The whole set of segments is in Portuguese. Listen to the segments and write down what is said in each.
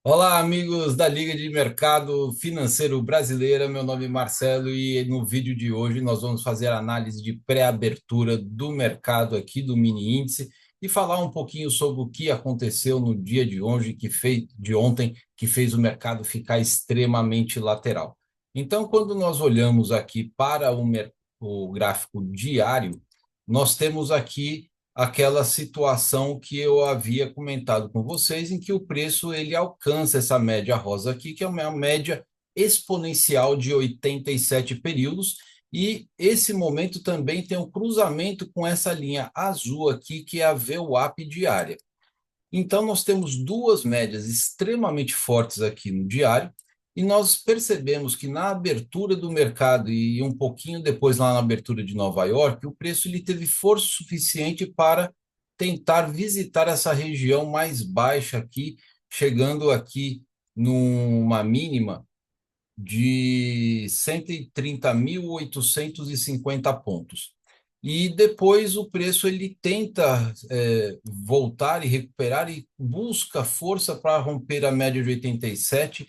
Olá, amigos da Liga de Mercado Financeiro Brasileira. Meu nome é Marcelo e no vídeo de hoje nós vamos fazer a análise de pré-abertura do mercado aqui do mini índice e falar um pouquinho sobre o que aconteceu no dia de hoje, de ontem, que fez o mercado ficar extremamente lateral. Então, quando nós olhamos aqui para o gráfico diário, nós temos aqui aquela situação que eu havia comentado com vocês, em que o preço ele alcança essa média rosa aqui, que é uma média exponencial de 87 períodos, e esse momento também tem um cruzamento com essa linha azul aqui, que é a VWAP diária. Então, nós temos duas médias extremamente fortes aqui no diário, e nós percebemos que na abertura do mercado e um pouquinho depois lá na abertura de Nova York, o preço ele teve força suficiente para tentar visitar essa região mais baixa aqui, chegando aqui numa mínima de 130.850 pontos. E depois o preço ele tenta voltar e recuperar e busca força para romper a média de 87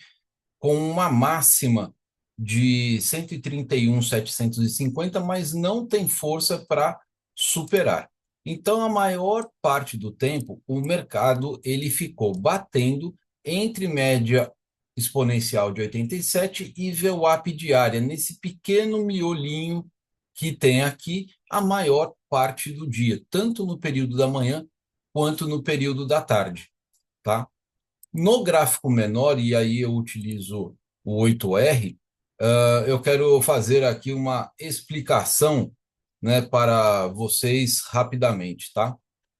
com uma máxima de 131.750, mas não tem força para superar. Então, a maior parte do tempo, o mercado ele ficou batendo entre média exponencial de 87 e VWAP diária, nesse pequeno miolinho que tem aqui a maior parte do dia, tanto no período da manhã quanto no período da tarde, tá? No gráfico menor, e aí eu utilizo o 8R, eu quero fazer aqui uma explicação, né, para vocês rapidamente, tá?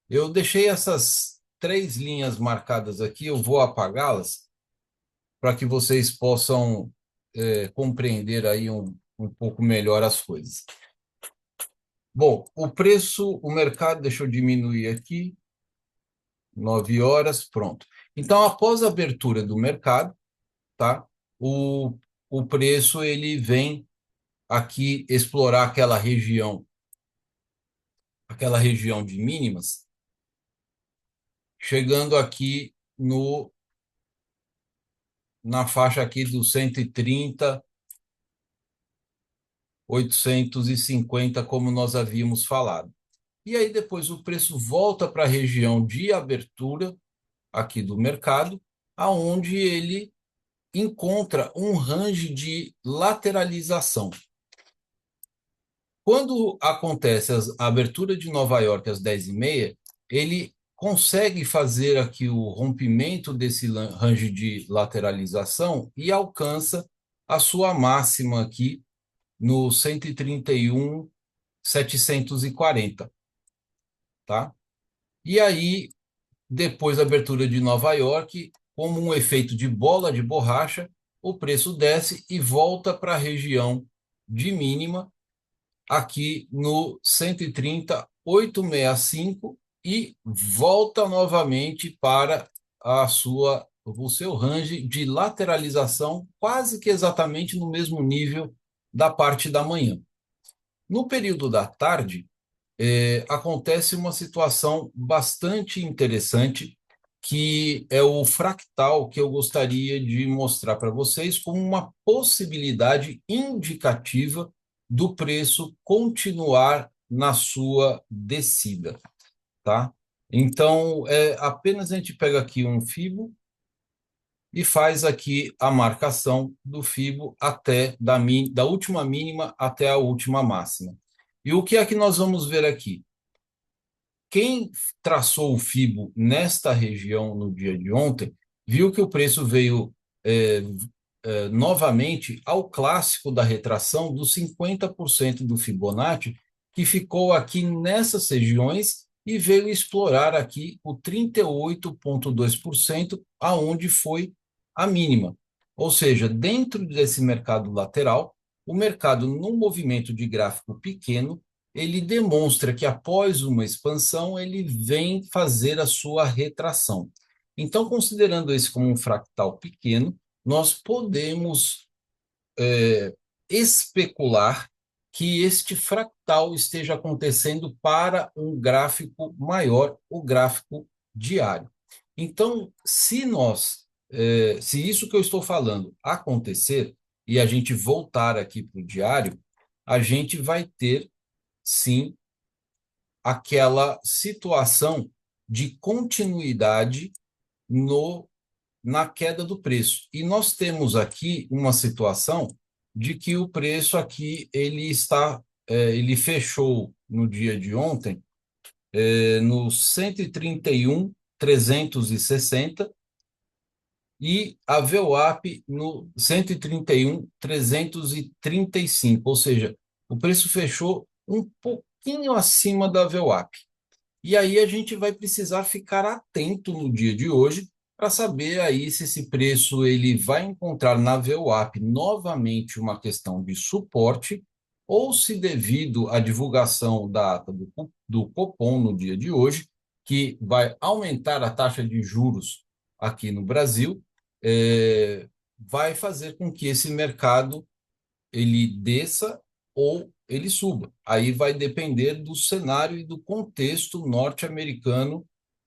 Eu deixei essas três linhas marcadas aqui, eu vou apagá-las para que vocês possam compreender aí um pouco melhor as coisas. Bom, o preço, o mercado, deixa eu diminuir aqui, 9 horas, pronto. Então, após a abertura do mercado, tá? O, o preço ele vem aqui explorar aquela região de mínimas, chegando aqui no na faixa aqui dos 130.850, como nós havíamos falado. E aí depois o preço volta para a região de abertura aqui do mercado, aonde ele encontra um range de lateralização. Quando acontece a abertura de Nova York às 10h30, ele consegue fazer aqui o rompimento desse range de lateralização e alcança a sua máxima aqui no 131.740, tá? E aí, depois da abertura de Nova York, como um efeito de bola de borracha, o preço desce e volta para a região de mínima aqui no 130.865 e volta novamente para o seu range de lateralização, quase que exatamente no mesmo nível da parte da manhã. No período da tarde, acontece uma situação bastante interessante, que é o fractal que eu gostaria de mostrar para vocês como uma possibilidade indicativa do preço continuar na sua descida, tá? Então, apenas a gente pega aqui um Fibo e faz aqui a marcação do Fibo até da última mínima até a última máxima. E o que é que nós vamos ver aqui? Quem traçou o Fibo nesta região no dia de ontem, viu que o preço veio novamente ao clássico da retração dos 50% do Fibonacci, que ficou aqui nessas regiões e veio explorar aqui o 38,2%, aonde foi a mínima. Ou seja, dentro desse mercado lateral, o mercado, num movimento de gráfico pequeno, ele demonstra que após uma expansão, ele vem fazer a sua retração. Então, considerando esse como um fractal pequeno, nós podemos especular que este fractal esteja acontecendo para um gráfico maior, o gráfico diário. Então, se nós se isso que eu estou falando acontecer e a gente voltar aqui para o diário, a gente vai ter, sim, aquela situação de continuidade no, na queda do preço. E nós temos aqui uma situação de que o preço aqui ele fechou no dia de ontem no 131.360 e a VWAP no 131.335, ou seja, o preço fechou um pouquinho acima da VWAP. E aí a gente vai precisar ficar atento no dia de hoje para saber aí se esse preço ele vai encontrar na VWAP novamente uma questão de suporte ou se devido à divulgação da ata do Copom no dia de hoje, que vai aumentar a taxa de juros aqui no Brasil, vai fazer com que esse mercado ele desça ou ele suba. Aí vai depender do cenário e do contexto norte-americano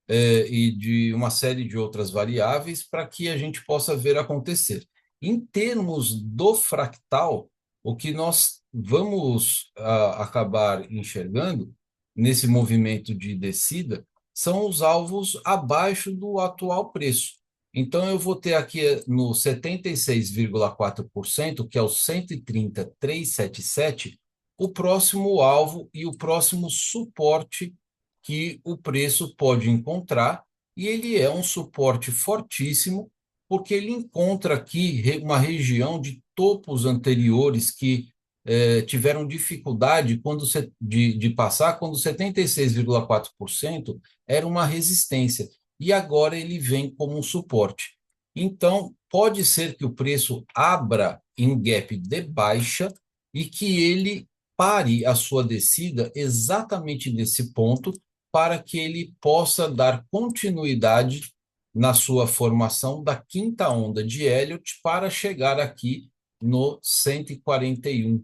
e de uma série de outras variáveis para que a gente possa ver acontecer. Em termos do fractal, o que nós vamos acabar enxergando nesse movimento de descida são os alvos abaixo do atual preço. Então, eu vou ter aqui no 76,4%, que é o 130.377, o próximo alvo e o próximo suporte que o preço pode encontrar, e ele é um suporte fortíssimo, porque ele encontra aqui uma região de topos anteriores que tiveram dificuldade de passar, quando 76,4% era uma resistência e agora ele vem como um suporte. Então, pode ser que o preço abra em gap de baixa e que ele pare a sua descida exatamente nesse ponto para que ele possa dar continuidade na sua formação da quinta onda de Elliott para chegar aqui no 141%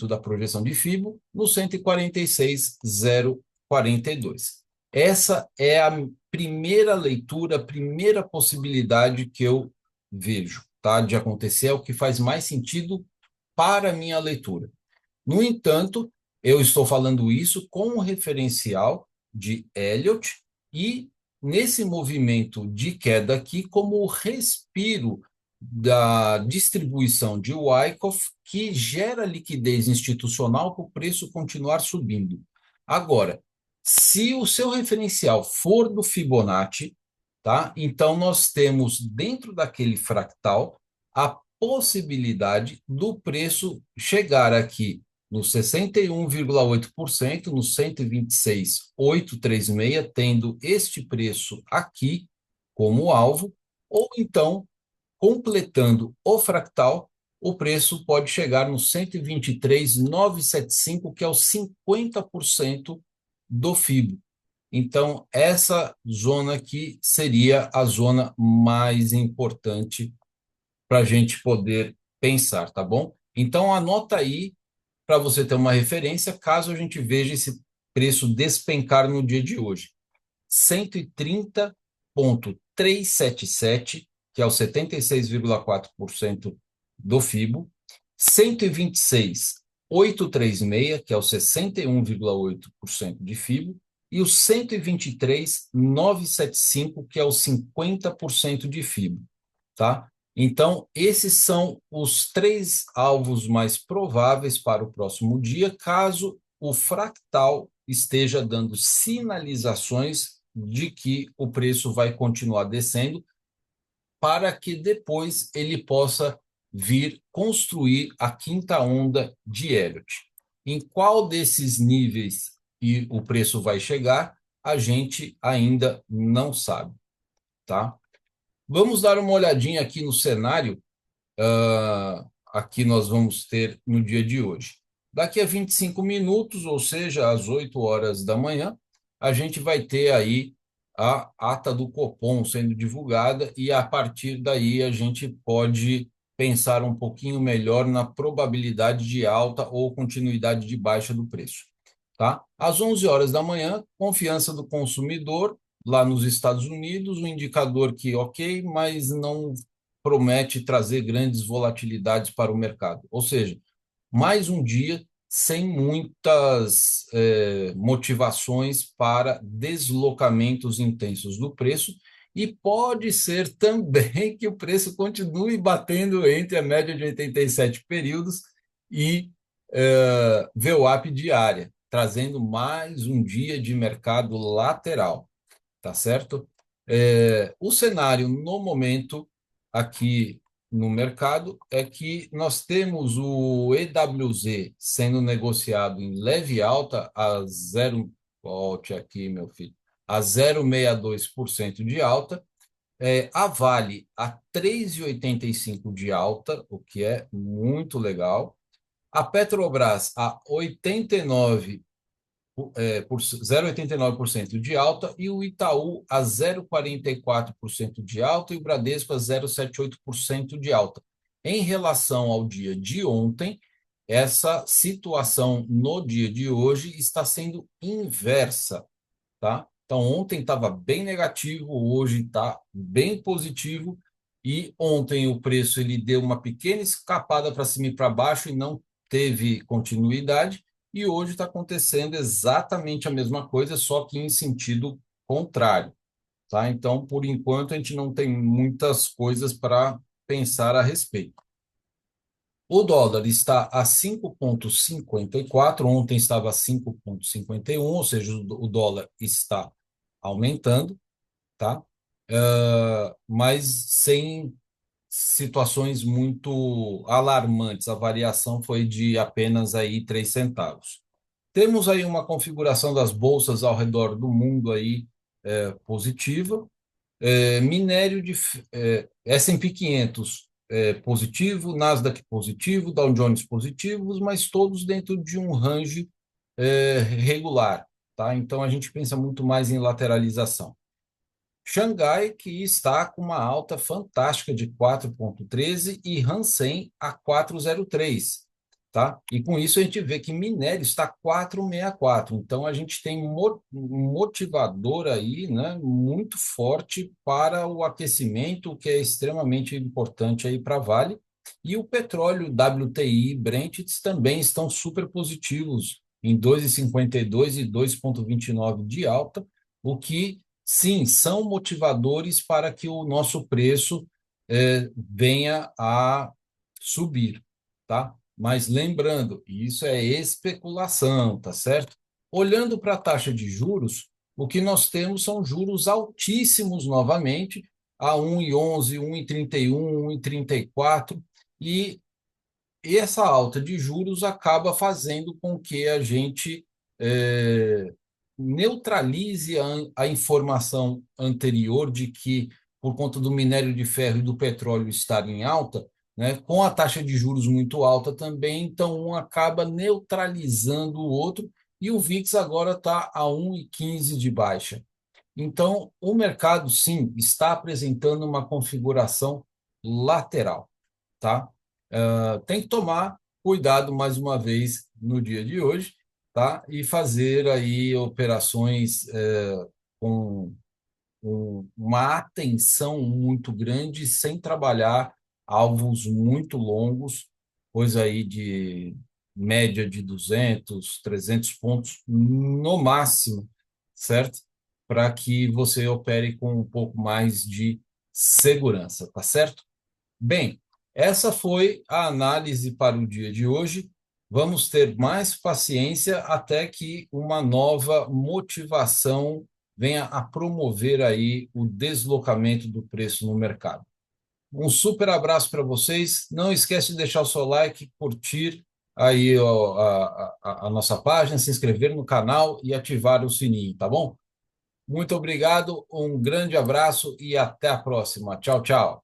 da projeção de FIBO, no 146.042. Essa é a primeira leitura, a primeira possibilidade que eu vejo, tá, de acontecer, é o que faz mais sentido para a minha leitura. No entanto, eu estou falando isso com um referencial de Elliott e nesse movimento de queda aqui como o respiro da distribuição de Wyckoff que gera liquidez institucional para o preço continuar subindo. Agora, se o seu referencial for do Fibonacci, tá? Então nós temos dentro daquele fractal a possibilidade do preço chegar aqui no 61,8%, no 126.836, tendo este preço aqui como alvo, ou então, completando o fractal, o preço pode chegar no 123.975, que é o 50% do FIBO. Então, essa zona aqui seria a zona mais importante para a gente poder pensar, tá bom? Então, anota aí para você ter uma referência, caso a gente veja esse preço despencar no dia de hoje. 130.377, que é o 76,4% do FIBO, 126.836, que é o 61,8% de FIBO, e o 123.975, que é o 50% de FIBO, tá? Então, esses são os três alvos mais prováveis para o próximo dia, caso o fractal esteja dando sinalizações de que o preço vai continuar descendo, para que depois ele possa vir construir a quinta onda de Elliott. Em qual desses níveis que o preço vai chegar, a gente ainda não sabe, tá? Vamos dar uma olhadinha aqui no cenário aqui nós vamos ter no dia de hoje. Daqui a 25 minutos, ou seja, às 8 horas da manhã, a gente vai ter aí a ata do Copom sendo divulgada e a partir daí a gente pode pensar um pouquinho melhor na probabilidade de alta ou continuidade de baixa do preço, tá? Às 11 horas da manhã, confiança do consumidor lá nos Estados Unidos, um indicador que, ok, mas não promete trazer grandes volatilidades para o mercado. Ou seja, mais um dia sem muitas motivações para deslocamentos intensos do preço, e pode ser também que o preço continue batendo entre a média de 87 períodos e VWAP diária, trazendo mais um dia de mercado lateral, tá certo? O cenário no momento aqui no mercado é que nós temos o EWZ sendo negociado em leve alta a zero, volte aqui, meu filho, a 0,62% de alta, a Vale a 3,85 de alta, o que é muito legal. A Petrobras a 89 por 0,89% de alta, e o Itaú a 0,44% de alta e o Bradesco a 0,78% de alta. Em relação ao dia de ontem, essa situação no dia de hoje está sendo inversa, tá? Então, ontem estava bem negativo, hoje está bem positivo, e ontem o preço ele deu uma pequena escapada para cima e para baixo e não teve continuidade, e hoje está acontecendo exatamente a mesma coisa, só que em sentido contrário, tá? Então, por enquanto, a gente não tem muitas coisas para pensar a respeito. O dólar está a 5,54, ontem estava a 5,51, ou seja, o dólar está aumentando, tá? Mas sem situações muito alarmantes. A variação foi de apenas aí 3 centavos. Temos aí uma configuração das bolsas ao redor do mundo aí positiva. Minério de S&P 500 positivo, Nasdaq positivo, Dow Jones positivos, mas todos dentro de um range regular, tá? Então a gente pensa muito mais em lateralização. Xangai, que está com uma alta fantástica de 4,13, e Hang Seng a 4,03, tá? E com isso a gente vê que minério está 4,64. Então a gente tem um motivador aí, né, muito forte para o aquecimento, que é extremamente importante aí para a Vale. E o petróleo WTI Brent também estão super positivos em 2,52 e 2,29 de alta, o que sim, são motivadores para que o nosso preço venha a subir, tá? Mas lembrando, isso é especulação, tá certo? Olhando para a taxa de juros, o que nós temos são juros altíssimos novamente, a 1,11, 1,31, 1,34, e essa alta de juros acaba fazendo com que a gente neutralize a informação anterior de que, por conta do minério de ferro e do petróleo estar em alta, né, com a taxa de juros muito alta também, então um acaba neutralizando o outro, e o VIX agora está a 1,15 de baixa. Então, o mercado, sim, está apresentando uma configuração lateral, tá? Tem que tomar cuidado mais uma vez no dia de hoje, tá? E fazer aí operações com uma atenção muito grande, sem trabalhar alvos muito longos, coisa aí de média de 200, 300 pontos no máximo, certo? Para que você opere com um pouco mais de segurança, tá certo? Bem, essa foi a análise para o dia de hoje. Vamos ter mais paciência até que uma nova motivação venha a promover aí o deslocamento do preço no mercado. Um super abraço para vocês. Não esquece de deixar o seu like, curtir aí a nossa página, se inscrever no canal e ativar o sininho, tá bom? Muito obrigado, um grande abraço e até a próxima. Tchau, tchau.